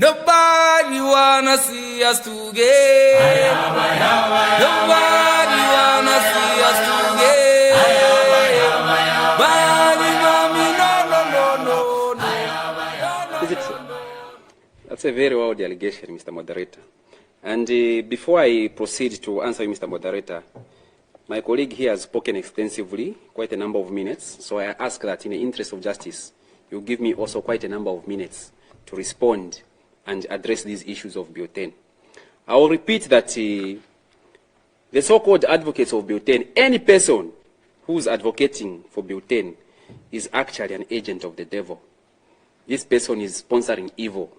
Nobody wanna see us together. Nobody wanna see us together. That's a very wild allegation, Mr. Moderator. And before I proceed to answer you, Mr. Moderator, my colleague here has spoken extensively, quite a number of minutes, so I ask that in the interest of justice, you give me also quite a number of minutes to respond and address these issues of Bill 10. I will repeat that the so-called advocates of Bill 10, any person who is advocating for Bill 10 is actually an agent of the devil. This person is sponsoring evil.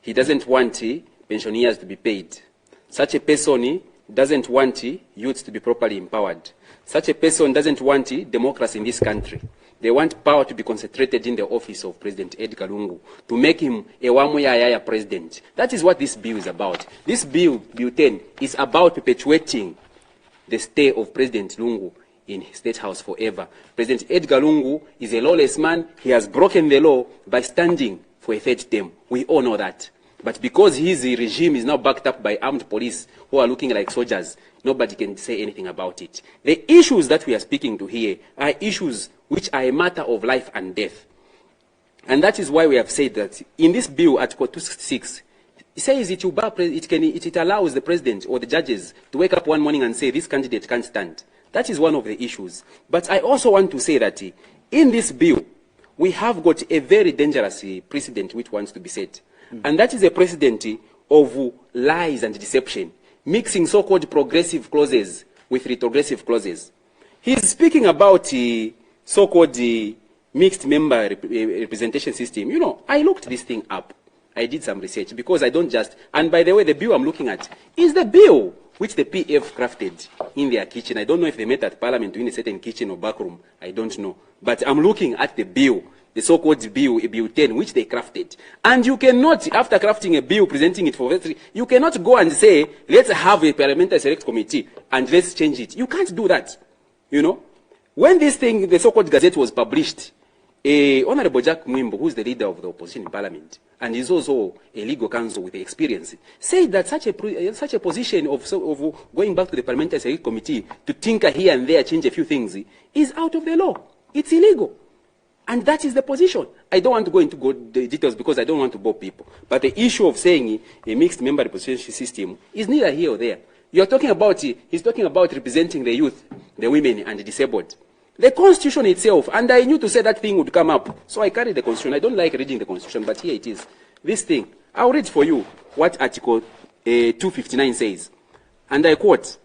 He doesn't want pensioners to be paid. Such a person doesn't want youths to be properly empowered. Such a person doesn't want democracy in this country. They want power to be concentrated in the office of President Edgar Lungu, to make him a Wamuyaya president. That is what this bill is about. This bill, Bill 10, is about perpetuating the stay of President Lungu in State House forever. President Edgar Lungu is a lawless man. He has broken the law by standing for a third term. We all know that. But because his regime is now backed up by armed police who are looking like soldiers, nobody can say anything about it. The issues that we are speaking to here are issues which are a matter of life and death. And that is why we have said that in this bill, Article 266, it says it allows the president or the judges to wake up one morning and say, this candidate can't stand. That is one of the issues. But I also want to say that in this bill, we have got a very dangerous precedent which wants to be set. And that is a precedent of lies and deception, mixing so-called progressive clauses with retrogressive clauses. He's speaking about so-called mixed member representation system. You know, I looked this thing up. I did some research because I don't just... And by the way, the bill I'm looking at is the bill which the PF crafted in their kitchen. I don't know if they met at Parliament in a certain kitchen or back room. I don't know. But I'm looking at the bill, the so-called bill, Bill 10, which they crafted. And you cannot, after crafting a bill, presenting it for victory, you cannot go and say, let's have a parliamentary select committee and let's change it. You can't do that, you know. When this thing, the so-called gazette was published, Honorable Jack Mwimbo, who is the leader of the opposition in Parliament, and is also a legal counsel with experience, said that such a position of going back to the parliamentary select committee to tinker here and there, change a few things, is out of the law. It's illegal. And that is the position. I don't want to go into the details because I don't want to bore people. But the issue of saying a mixed member representation system is neither here or there. You're talking about, he's talking about representing the youth, the women, and the disabled. The Constitution itself, and I knew to say that thing would come up, so I carried the Constitution. I don't like reading the Constitution, but here it is. This thing, I'll read for you what Article 259 says. And I quote,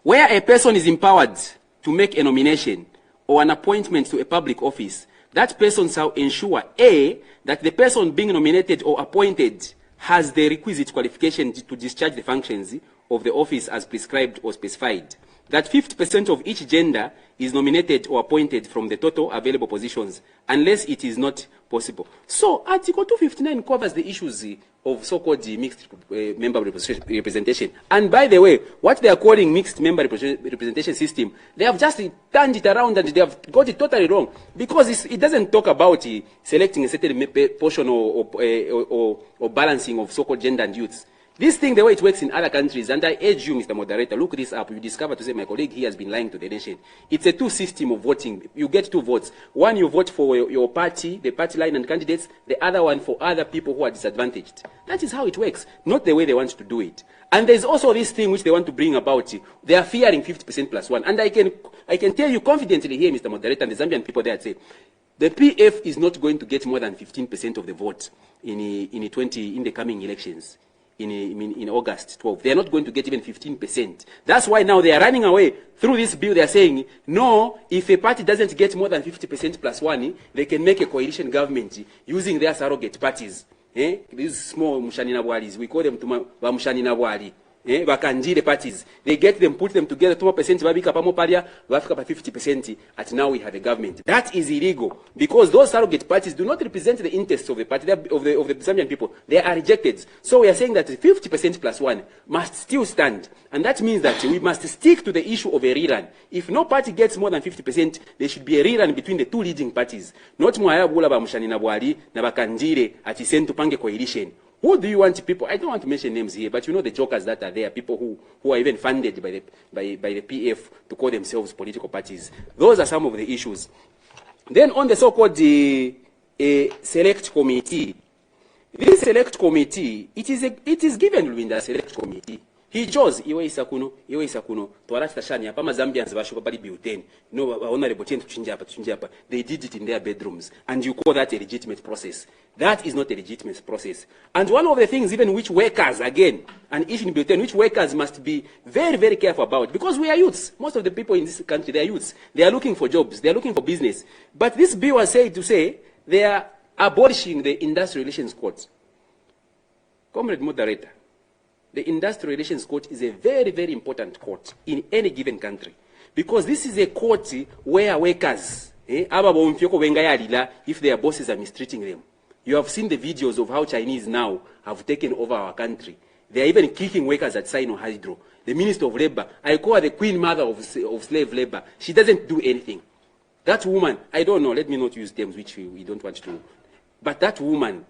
where a person is empowered to make a nomination or an appointment to a public office, that person shall ensure, A, that the person being nominated or appointed has the requisite qualification to discharge the functions of the office as prescribed or specified, that 50% of each gender is nominated or appointed from the total available positions, unless it is not possible. So, Article 259 covers the issues of so-called mixed member representation. And by the way, what they are calling mixed member representation system, they have just turned it around and they have got it totally wrong. Because it doesn't talk about selecting a certain portion or balancing of so-called gender and youths. This thing, the way it works in other countries, and I urge you, Mr. Moderator, look this up. You discover to say my colleague here has been lying to the nation. It's a two system of voting. You get two votes. One, you vote for your party, the party line and candidates. The other one for other people who are disadvantaged. That is how it works, not the way they want to do it. And there's also this thing which they want to bring about. They are fearing 50% plus one. And I can tell you confidently here, Mr. Moderator, and the Zambian people there say, the PF is not going to get more than 15% of the vote in the coming elections. In August 12. They are not going to get even 15%. That's why now they are running away. Through this bill, they are saying, no, if a party doesn't get more than 50% plus one, they can make a coalition government using their surrogate parties. These small Mushaninabwalis, we call them Mushaninabwali. Bakandile parties. They get them, put them together, 2% babika pamo paria, bafika pa 50%, and now we have a government. That is illegal because those surrogate parties do not represent the interests of the party, of the Zambian people. They are rejected. So we are saying that 50% plus one must still stand. And that means that we must stick to the issue of a rerun. If no party gets more than 50%, there should be a rerun between the two leading parties. Not mwaya bula ba Mushanina Bwali, na bakandile ati sentu pange coalition. Who do you want people? I don't want to mention names here, but you know the jokers that are there, people who are even funded by the PF to call themselves political parties. Those are some of the issues. Then on the so-called select committee, this select committee, it is given within the select committee. He chose iwe isakuno twarasta shani hapa Zambians bashuka bali Bill10. No, honorable 10 tuchinja hapa. They did it in their bedrooms, and you call that a legitimate process. That is not a legitimate process. And one of the things even which workers, again, an issue in Bill10, which workers must be very, very careful about, because we are youths. Most of the people in this country, they are youths. They are looking for jobs. They are looking for business. But this bill was said to say they are abolishing the Industrial Relations Court. Comrade Moderator, the Industrial Relations Court is a very, very important court in any given country, because this is a court where workers, if their bosses are mistreating them. You have seen the videos of how Chinese now have taken over our country. They are even kicking workers at Sino Hydro. The Minister of Labor, I call her the Queen Mother of slave labor. She doesn't do anything. That woman, I don't know, let me not use terms which we don't want to, but that woman,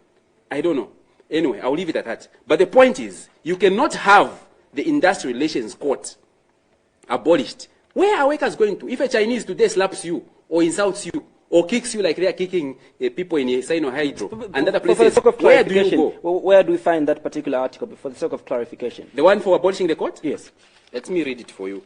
I don't know. Anyway, I'll leave it at that. But the point is, you cannot have the Industrial Relations Court abolished. Where are workers going to? If a Chinese today slaps you, or insults you, or kicks you like they are kicking people in Sino Hydro and other places, for the sake of where do you go? Where do we find that particular article, for the sake of clarification? The one for abolishing the court? Yes. Let me read it for you.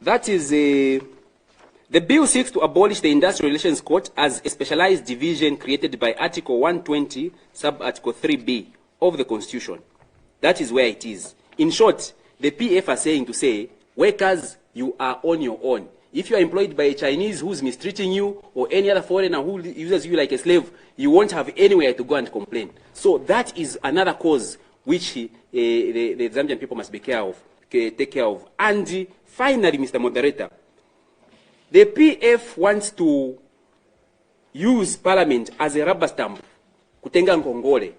That is the bill seeks to abolish the Industrial Relations Court as a specialized division created by Article 120, Sub-Article 3B of the Constitution. That is where it is. In short, the PF are saying to say, workers, you are on your own. If you are employed by a Chinese who's mistreating you, or any other foreigner who uses you like a slave, you won't have anywhere to go and complain. So that is another cause which the Zambian people must take care of. And finally, Mr. Moderator, the PF wants to use Parliament as a rubber stamp. Kutenga Nkongole.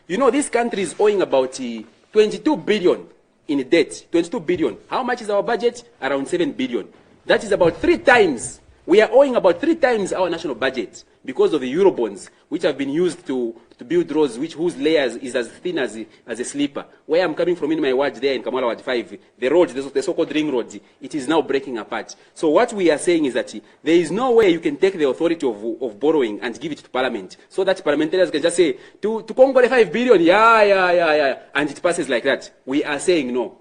You know, this country is owing about 22 billion in debt. 22 billion. How much is our budget? Around 7 billion. That is about 3 times. We are owing about 3 times our national budget because of the Eurobonds, which have been used to build roads whose layers is as thin as a sleeper. Where I'm coming from in my ward there in Kamala Ward 5, the road, the so-called ring road, it is now breaking apart. So what we are saying is that there is no way you can take the authority of borrowing and give it to Parliament, so that parliamentarians can just say, to Congo 5 billion, yeah, and it passes like that. We are saying no.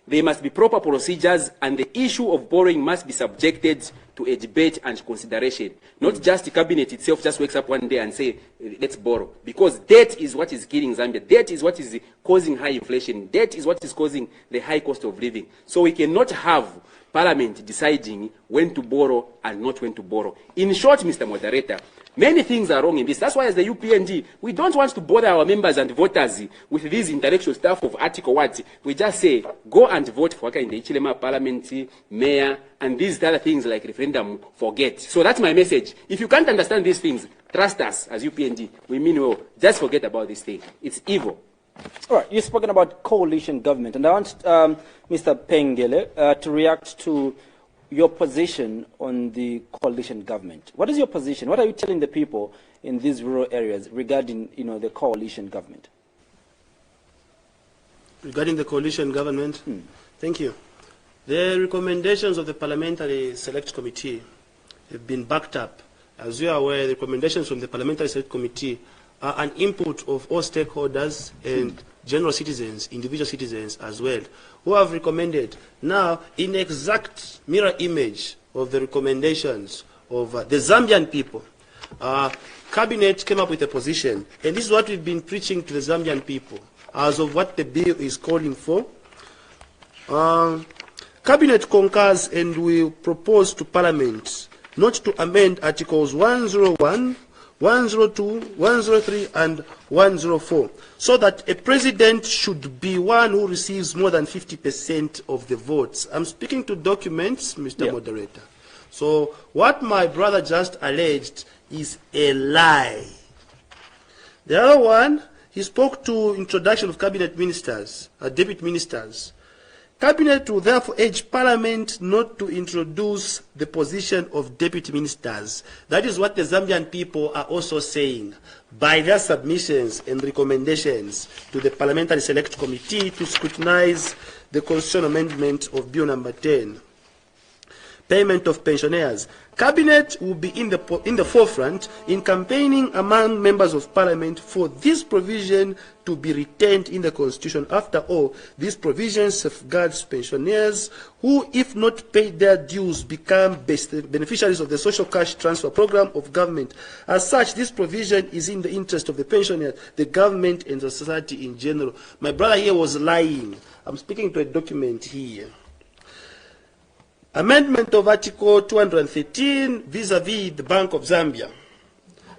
There must be proper procedures, and the issue of borrowing must be subjected to a debate and consideration. Not just the cabinet itself just wakes up one day and say, let's borrow. Because debt is what is killing Zambia. Debt is what is causing high inflation. Debt is what is causing the high cost of living. So we cannot have Parliament deciding when to borrow and not when to borrow. In short, Mr. Moderator, many things are wrong in this. That's why as the UPNG, we don't want to bother our members and voters with these intellectual stuff of Article what. We just say, go and vote for in the Ichilema Parliament, Mayor, and these other things like referendum, forget. So that's my message. If you can't understand these things, trust us as UPNG. We mean well. Just forget about this thing. It's evil. All right, you've spoken about coalition government, and I want Mr. Pengele to react to your position on the coalition government. What is your position? What are you telling the people in these rural areas regarding, the coalition government? Regarding the coalition government, thank you. The recommendations of the Parliamentary Select Committee have been backed up. As you are aware, the recommendations from the Parliamentary Select Committee are an input of all stakeholders and general citizens, individual citizens as well, who have recommended. Now, in exact mirror image of the recommendations of the Zambian people, Cabinet came up with a position, and this is what we've been preaching to the Zambian people, as of what the bill is calling for. Cabinet concurs and will propose to Parliament not to amend Articles 101, 102, 103, and 104, so that a president should be one who receives more than 50% of the votes. I'm speaking to documents, Mr. Moderator. So what my brother just alleged is a lie. The other one, he spoke to introduction of cabinet ministers, deputy ministers. Cabinet will therefore urge Parliament not to introduce the position of deputy ministers. That is what the Zambian people are also saying by their submissions and recommendations to the Parliamentary Select Committee to scrutinize the constitutional amendment of Bill number 10. Payment of pensioners. Cabinet will be in the forefront in campaigning among members of Parliament for this provision to be retained in the Constitution. After all, this provision safeguards pensioners who, if not paid their dues, become beneficiaries of the social cash transfer program of government. As such, this provision is in the interest of the pensioners, the government, and the society in general. My brother here was lying. I'm speaking to a document here. Amendment of Article 213 vis-à-vis the Bank of Zambia.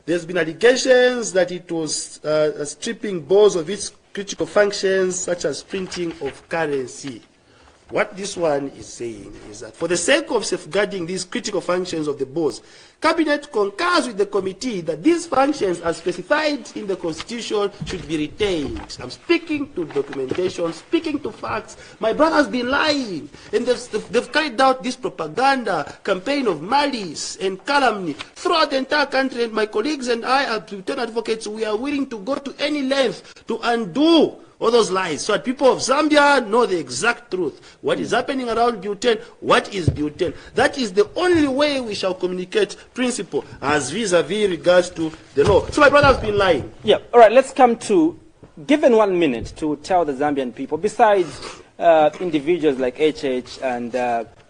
There's been allegations that it was stripping boards of its critical functions, such as printing of currency. What this one is saying is that for the sake of safeguarding these critical functions of the boards, Cabinet concurs with the committee that these functions as specified in the Constitution should be retained. I'm speaking to documentation, speaking to facts. My brother has been lying, and they've carried out this propaganda campaign of malice and calumny throughout the entire country, and my colleagues and I, as Bill10 advocates, we are willing to go to any length to undo all those lies, so that people of Zambia know the exact truth. What is happening around Bill10? What is Bill10? That is the only way we shall communicate principle as vis-a-vis regards to the law. So my brother has been lying. Yeah. All right. Let's come to, given 1 minute to tell the Zambian people, besides individuals like HH and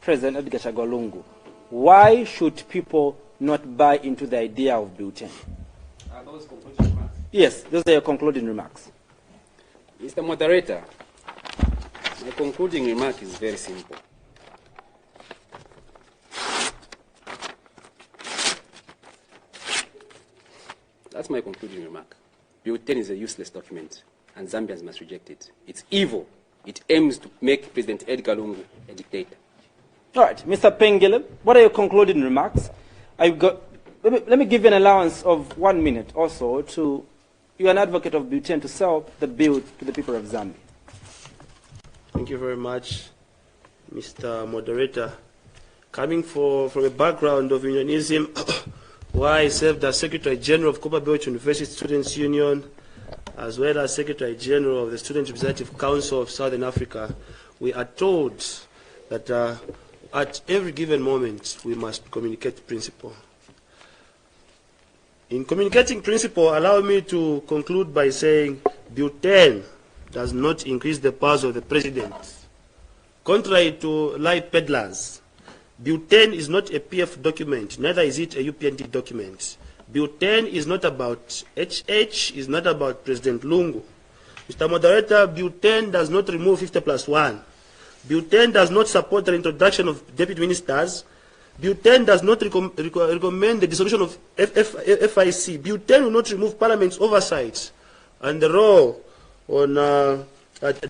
President Edgar Chagwa Lungu, why should people not buy into the idea of Bill10? Are those concluding remarks? Yes, those are your concluding remarks. Mr. Moderator, my concluding remark is very simple. That's my concluding remark. Bill10 is a useless document, and Zambians must reject it. It's evil. It aims to make President Edgar Lungu a dictator. All right, Mr. Pengele, what are your concluding remarks? Let me give you an allowance of 1 minute also to, you're an advocate of Bill10, to sell the bill to the people of Zambia. Thank you very much, Mr. Moderator. Coming from a background of unionism, where I served as Secretary General of Copperbelt University Students' Union, as well as Secretary General of the Student Representative Council of Southern Africa, we are told that at every given moment we must communicate principle. In communicating principle, allow me to conclude by saying Bill10 does not increase the powers of the President. Contrary to lie peddlers, Bill10 is not a PF document, neither is it a UPND document. Bill10 is not about HH, is not about President Lungu. Mr. Moderator, Bill10 does not remove 50+1. Bill10 does not support the introduction of deputy ministers. Bill10 does not recommend the dissolution of FIC. Bill10 will not remove Parliament's oversight and the role on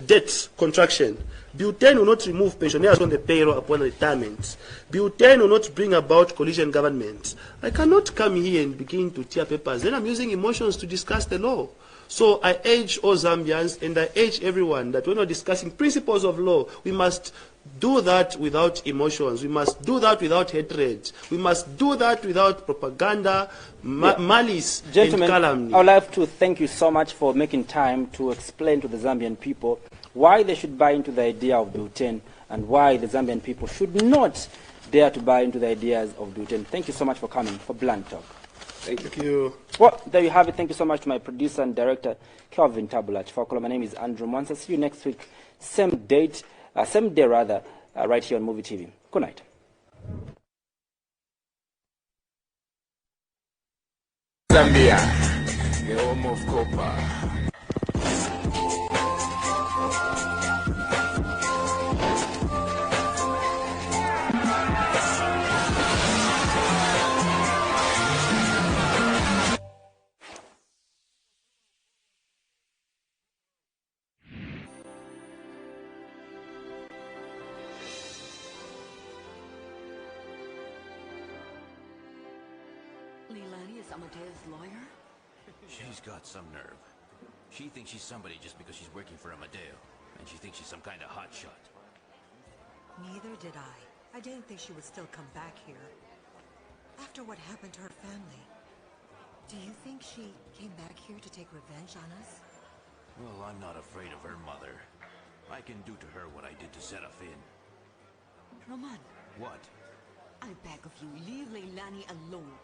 debt contraction. Bill10 will not remove pensioners on the payroll upon retirement. Bill10 will not bring about coalition government. I cannot come here and begin to tear papers. Then I'm using emotions to discuss the law. So I urge all Zambians and I urge everyone that when we're discussing principles of law, we must do that without emotions. We must do that without hatred. We must do that without propaganda, malice, Gentlemen, and calumny. I would like to thank you so much for making time to explain to the Zambian people why they should buy into the idea of Bill10 and why the Zambian people should not dare to buy into the ideas of Bill10. Thank you so much for coming for Blunt Talk. Thank you. Well, there you have it. Thank you so much to my producer and director, Kelvin Tabulach. My name is Andrew Mwansa. See you next week, same day right here on Movie TV. Good night. Zambia, the home of copper. Leilani is Amadeus' lawyer? She's got some nerve. She thinks she's somebody just because she's working for Amadeo, and she thinks she's some kind of hotshot. did I. I didn't think she would still come back here. After what happened to her family. Do you think she came back here to take revenge on us? Well, I'm not afraid of her mother. I can do to her what I did to Serafin. Roman, What? I beg of you, leave Leilani alone.